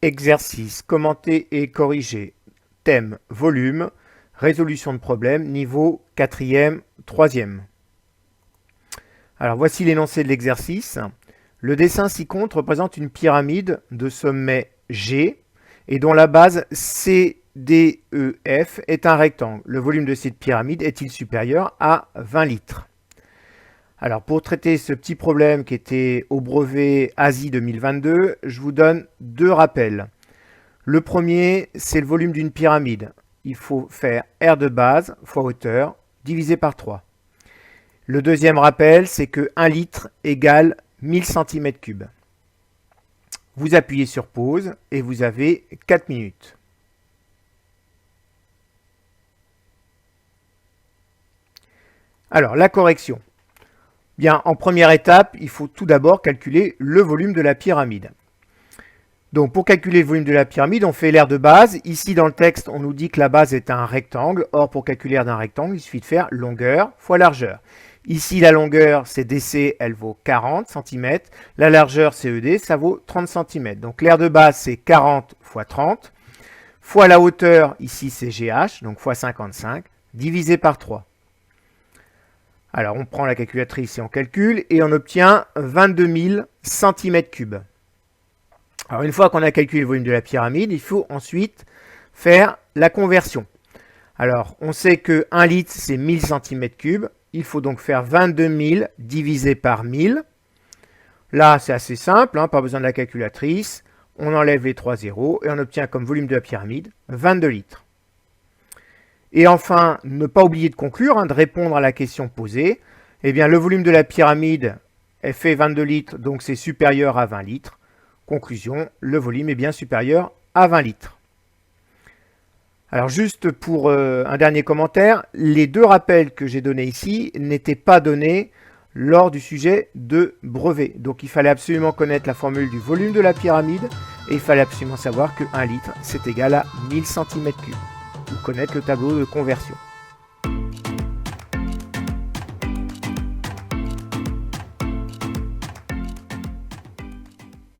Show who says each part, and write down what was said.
Speaker 1: Exercice, commenter et corriger. Thème, volume, résolution de problème, niveau 4e, 3e. Alors voici l'énoncé de l'exercice. Le dessin ci-contre représente une pyramide de sommet G et dont la base CDEF est un rectangle. Le volume de cette pyramide est-il supérieur à 20 litres? Alors pour traiter ce petit problème qui était au brevet ASI 2022, je vous donne deux rappels. Le premier, c'est le volume d'une pyramide. Il faut faire R de base fois hauteur divisé par 3. Le deuxième rappel, c'est que 1 litre égale 1000 cm3. Vous appuyez sur pause et vous avez 4 minutes. Alors, la correction. Bien, en première étape, il faut tout d'abord calculer le volume de la pyramide. Donc, pour calculer le volume de la pyramide, on fait l'aire de base. Ici, dans le texte, on nous dit que la base est un rectangle. Or, pour calculer l'aire d'un rectangle, il suffit de faire longueur fois largeur. Ici, la longueur, c'est DC, elle vaut 40 cm. La largeur, c'est ED, ça vaut 30 cm. Donc, l'aire de base, c'est 40 fois 30, fois la hauteur, ici, c'est GH, donc fois 55, divisé par 3. Alors, on prend la calculatrice et on calcule, et on obtient 22 000 cm3. Alors, une fois qu'on a calculé le volume de la pyramide, il faut ensuite faire la conversion. Alors, on sait que 1 litre, c'est 1000 cm3. Il faut donc faire 22 000 divisé par 1000. Là, c'est assez simple, pas besoin de la calculatrice. On enlève les 3 zéros et on obtient comme volume de la pyramide 22 litres. Et enfin, ne pas oublier de conclure, de répondre à la question posée. Eh bien, le volume de la pyramide est fait 22 litres, donc c'est supérieur à 20 litres. Conclusion, le volume est bien supérieur à 20 litres. Alors juste pour un dernier commentaire, les deux rappels que j'ai donnés ici n'étaient pas donnés lors du sujet de brevet. Donc il fallait absolument connaître la formule du volume de la pyramide et il fallait absolument savoir que 1 litre c'est égal à 1000 cm3 ou connaître le tableau de conversion.